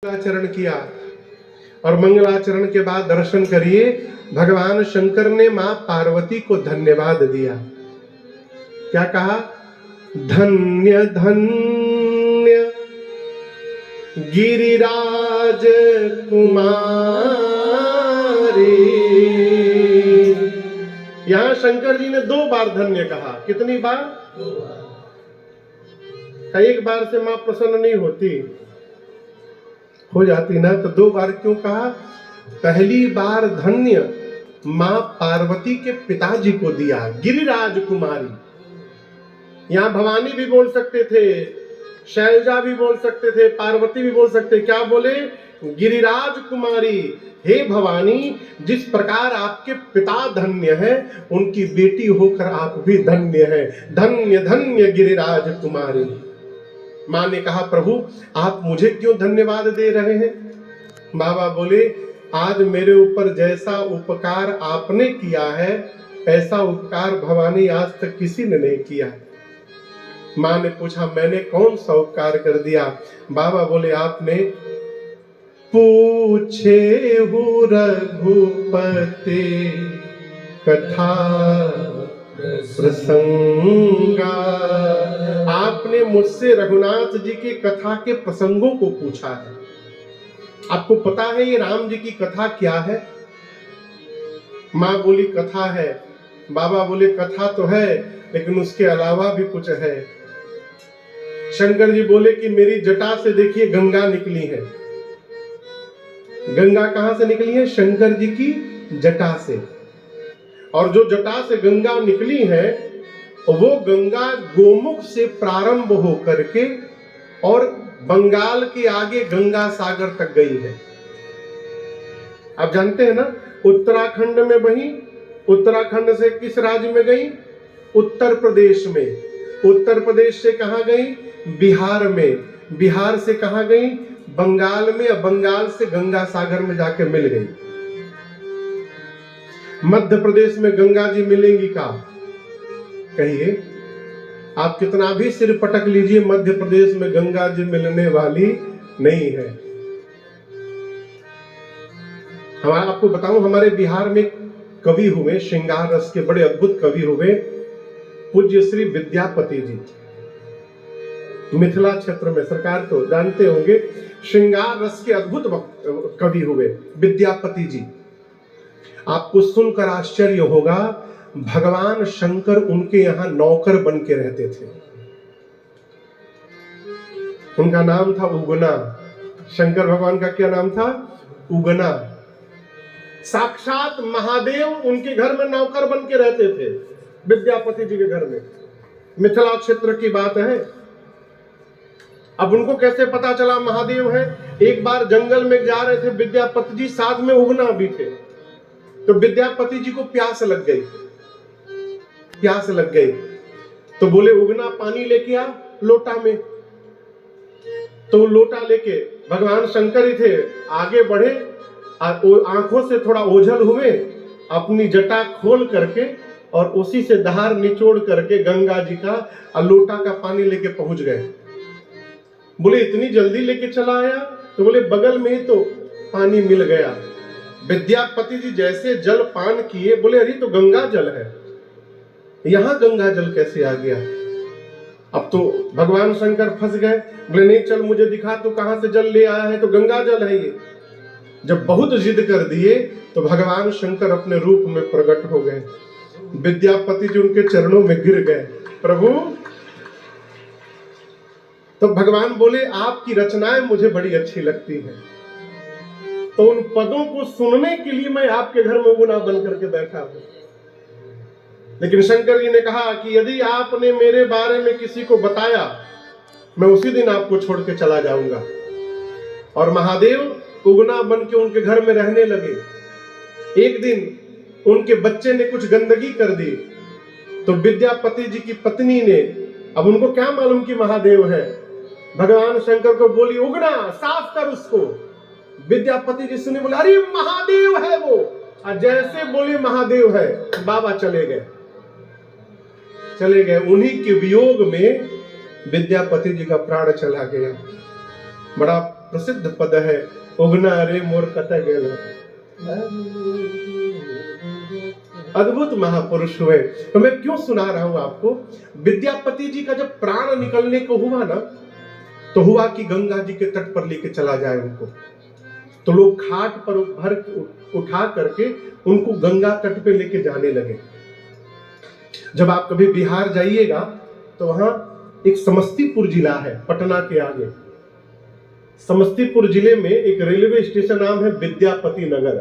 मंगलाचरण किया और मंगलाचरण के बाद दर्शन करिए, भगवान शंकर ने मां पार्वती को धन्यवाद दिया। क्या कहा? धन्य धन्य गिरिराज कुमारी। यहां शंकर जी ने 2 बार धन्य कहा। कितनी बार? 2 बार। एक बार से मां प्रसन्न नहीं होती, हो जाती ना, तो 2 बार क्यों कहा? पहली बार धन्य मां पार्वती के पिताजी को दिया, गिरिराज कुमारी। यहां भवानी भी बोल सकते थे, शैलजा भी बोल सकते थे, पार्वती भी बोल सकते। क्या बोले? गिरिराज कुमारी। हे भवानी, जिस प्रकार आपके पिता धन्य है, उनकी बेटी होकर आप भी धन्य है। धन्य धन्य गिरिराज कुमारी। मां ने कहा, प्रभु आप मुझे क्यों धन्यवाद दे रहे हैं? बाबा बोले, आज मेरे ऊपर जैसा उपकार आपने किया है, ऐसा उपकार भवानी आज तक किसी ने नहीं किया। मां ने पूछा, मैंने कौन सा उपकार कर दिया? बाबा बोले, आपने पूछे हु रघुपति कथा प्रसंगा। आपने मुझसे रघुनाथ जी की कथा के प्रसंगों को पूछा है। आपको पता है ये राम जी की कथा क्या है? मां बोली, कथा है। बाबा बोले, कथा तो है, लेकिन उसके अलावा भी कुछ है। शंकर जी बोले कि मेरी जटा से देखिए गंगा निकली है। गंगा कहां से निकली है? शंकर जी की जटा से। और जो जटा से गंगा निकली है, वो गंगा गोमुख से प्रारंभ हो करके और बंगाल के आगे गंगा सागर तक गई है। आप जानते हैं ना, उत्तराखंड में बही। उत्तराखंड से किस राज्य में गई? उत्तर प्रदेश में। उत्तर प्रदेश से कहां गई? बिहार में। बिहार से कहां गई? बंगाल में। बंगाल से गंगा सागर में जाके मिल गई। मध्य प्रदेश में गंगा जी मिलेंगी का? कहिए। आप कितना भी सिर पटक लीजिए, मध्य प्रदेश में गंगा जी मिलने वाली नहीं है। हम आपको बताऊं, हमारे बिहार में कवि हुए, श्रृंगार रस के बड़े अद्भुत कवि हुए, पूज्य श्री विद्यापति जी। मिथिला क्षेत्र में, सरकार तो जानते होंगे, श्रृंगार रस के अद्भुत कवि हुए विद्यापति जी। आपको सुनकर आश्चर्य होगा, भगवान शंकर उनके यहां नौकर बन के रहते थे। उनका नाम था उगना। शंकर भगवान का क्या नाम था? उगना। साक्षात महादेव उनके घर में नौकर बन के रहते थे, विद्यापति जी के घर में। मिथिला क्षेत्र की बात है। अब उनको कैसे पता चला महादेव है? एक बार जंगल में जा रहे थे विद्यापति जी, साथ में उगना भी थे। तो विद्यापति जी को प्यास लग गई। प्यास लग गई तो बोले, उगना पानी लेके आ लोटा में। तो लोटा लेके भगवान शंकर ही थे, आगे बढ़े, आंखों से थोड़ा ओझल हुए, अपनी जटा खोल करके और उसी से धार निचोड़ करके गंगा जी का लोटा का पानी लेके पहुंच गए। बोले, इतनी जल्दी लेके चला आया? तो बोले, बगल में ही तो पानी मिल गया। विद्यापति जी जैसे जल पान किए, बोले, अरे तो गंगा जल है, यहां गंगा जल कैसे आ गया? अब तो भगवान शंकर फंस गए। बोले, नहीं, चल मुझे दिखा, तू कहां से जल ले आया है? तो गंगा जल है ये। जब बहुत जिद कर दिए तो भगवान शंकर अपने रूप में प्रकट हो गए। विद्यापति जी उनके चरणों में गिर गए, प्रभु। तो भगवान बोले, आपकी रचनाएं मुझे बड़ी अच्छी लगती हैं, तो उन पदों को सुनने के लिए मैं आपके घर में गुना बन करके बैठा हूं। लेकिन शंकर जी ने कहा कि यदि आपने मेरे बारे में किसी को बताया, मैं उसी दिन आपको छोड़ के चला जाऊंगा। और महादेव उगना बन के उनके घर में रहने लगे। एक दिन उनके बच्चे ने कुछ गंदगी कर दी, तो विद्यापति जी की पत्नी ने, अब उनको क्या मालूम कि महादेव है, भगवान शंकर को बोली, उगना साफ कर उसको। विद्यापति जी सुने, बोले, अरे महादेव है वो। और जैसे बोले महादेव है, बाबा चले गए। चले गए। उन्हीं के वियोग में विद्यापति जी का प्राण चला गया। बड़ा प्रसिद्ध पद है, उगना रे मोर कतः गेल। अद्भुत महापुरुष हुए। तो मैं क्यों सुना रहा हूं आपको, विद्यापति जी का जब प्राण निकलने को हुआ ना, तो हुआ कि गंगा जी के तट पर लेके चला जाए उनको। तो लोग खाट पर भर उठा करके उनको गंगा तट पे लेके जाने लगे। जब आप कभी बिहार जाइएगा तो वहां एक समस्तीपुर जिला है, पटना के आगे। समस्तीपुर जिले में एक रेलवे स्टेशन नाम है विद्यापति नगर,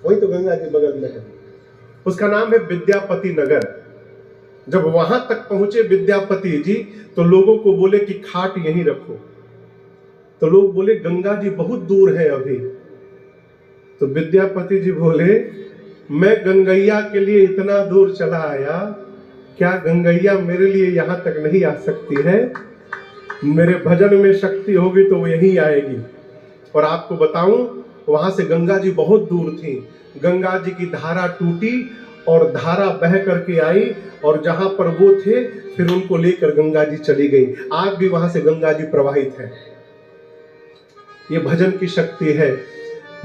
वही तो गंगा जी बगल में है, उसका नाम है विद्यापति नगर। जब वहां तक पहुंचे विद्यापति जी, तो लोगों को बोले कि खाट यहीं रखो। तो लोग बोले गंगा जी बहुत दूर है अभी। तो विद्यापति जी बोले, मैं गंगैया के लिए इतना दूर चला आया, क्या गंगैया मेरे लिए यहां तक नहीं आ सकती है? मेरे भजन में शक्ति होगी तो वो यहीं आएगी। और आपको बताऊं, वहां से गंगा जी बहुत दूर थी। गंगा जी की धारा टूटी और धारा बह करके आई, और जहां पर वो थे फिर उनको लेकर गंगा जी चली गई। आज भी वहां से गंगा जी प्रवाहित है। ये भजन की शक्ति है।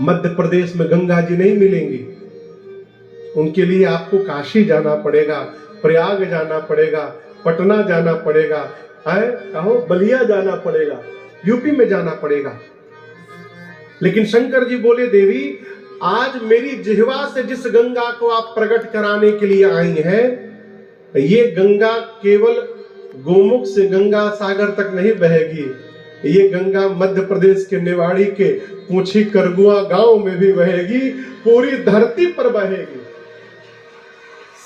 मध्य प्रदेश में गंगा जी नहीं मिलेंगी, उनके लिए आपको काशी जाना पड़ेगा, प्रयाग जाना पड़ेगा, पटना जाना पड़ेगा, कहो बलिया जाना पड़ेगा, यूपी में जाना पड़ेगा। लेकिन शंकर जी बोले, देवी आज मेरी जिह्वा से जिस गंगा को आप प्रकट कराने के लिए आई हैं, ये गंगा केवल गोमुख से गंगा सागर तक नहीं बहेगी, ये गंगा मध्य प्रदेश के निवाड़ी के पूछी करगुआ गांव में भी बहेगी, पूरी धरती पर बहेगी।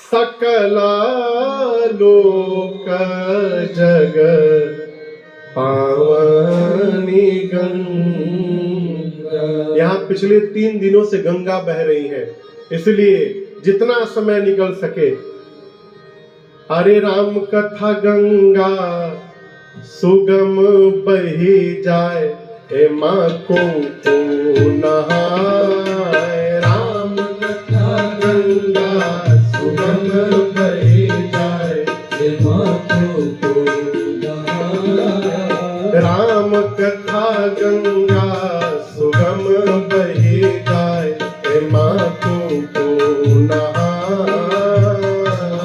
सकला लोक जग पावनी गंगा। यहाँ पिछले 3 दिनों से गंगा बह रही है, इसलिए जितना समय निकल सके हरे राम कथा गंगा सुगम बही जाए, हे माँ को नहाए। राम कथा गंगा सुगम बही जाए, हे माँ को नहाए। राम कथा गंगा सुगम बही जाए, हे माँ को नहाए।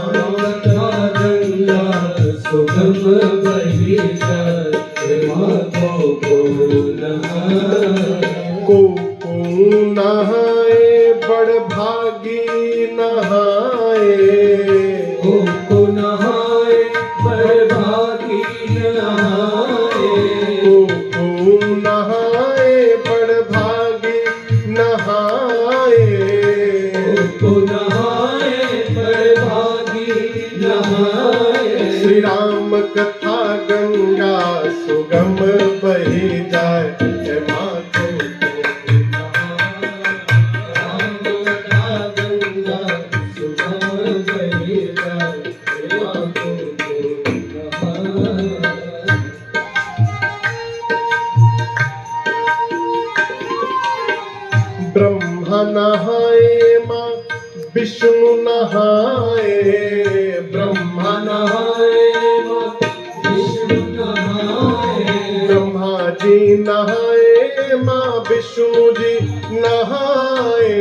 राम कथा गंगा सुगम बही जाए, हे माँ को नहाए। बड़ भागी नहाए, को नहाए बड़ भागी नहाए, को नहाए बड़ भागी नहाए, को नहाए बड़ भागी नहाए। श्री राम कथा गंगा सुगम बही जाए, हे माँ को नहाए। राम कथा गंगा सुगम बही जाए, हे माँ को नहाए। ब्रह्मा नहाए माँ विष्णु नहाए, ब्रह्मा नहाए माँ विष्णु नहाए। ब्रह्मा जी नहाए माँ विष्णु जी नहाए,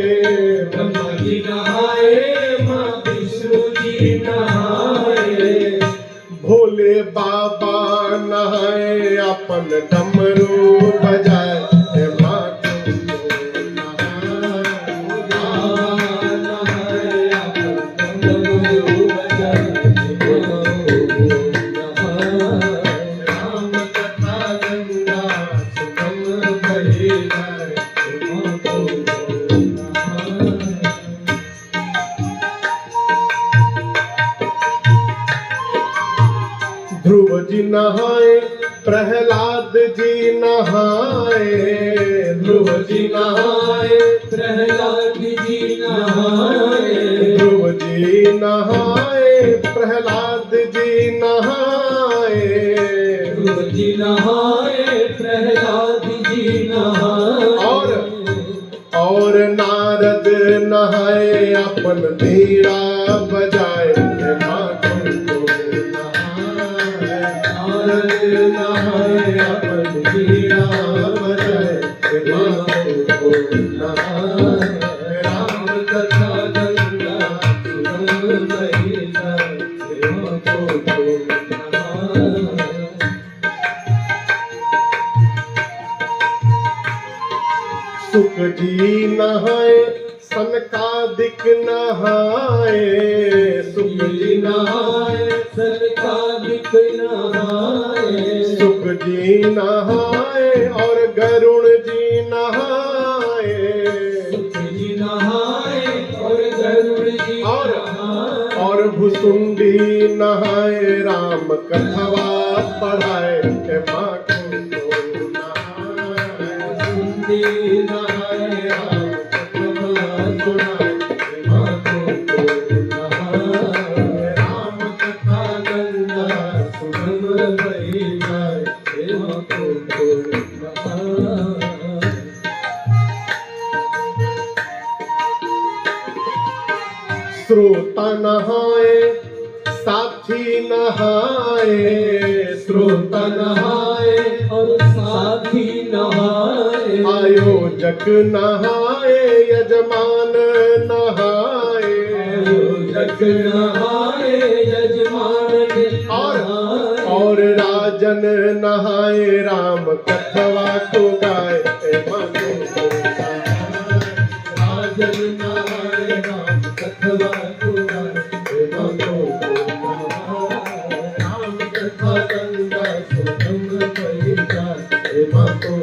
ब्रह्मा जी नहाए माँ विष्णु जी नहाए। भोले बाबा नहाए अपन डमरू बजाए, हे माँ ध्रुव जी नहाए, प्रहलाद जी नहाए, ध्रुव जी नहाए, प्रहलाद जी नहाए। ध्रुव जी नहाए, प्रहलाद जी नहाए, ध्रुव जी नहाए, प्रहलाद जी नहाए। और नारद नहाए अपन बीड़ा बजाए, हे माँ को नहाए। नारद नहाए अपन बीड़ा राम कथा गंगा सुगम बही जाए, प्रेम को नहाए। सुख जी नहाए सनकादिक नहाए, सुख जी नहाए सनकादिक नहाए, सुख जी नहाए और गरुण जी नहाए, सुख जी नहाए और गरुड़ जी नहाए, और भुसुंडी नहाए राम कथवा पढ़ाए, हे माँ को नहाए। सुंदी नहाए राम कथवा सुनाए, हे माँ को नहाए। राम कथा गंगा सुगम बही जाए, हे माँ को नहाए। श्रोता नहाए साथी नहाए, श्रोता नहाए और साथी नहाए, आयोजक नहाए यजमान नहाए, आयोजक नहाए यजमान नहाए, और राजन नहाए राम कथवा को गाए, हे माँ को नहाए। राजन नहाए राम कथवा को गाए, हे माँ को नहाए। राम कथा गंगा सुगम बही जाए, हे माँ को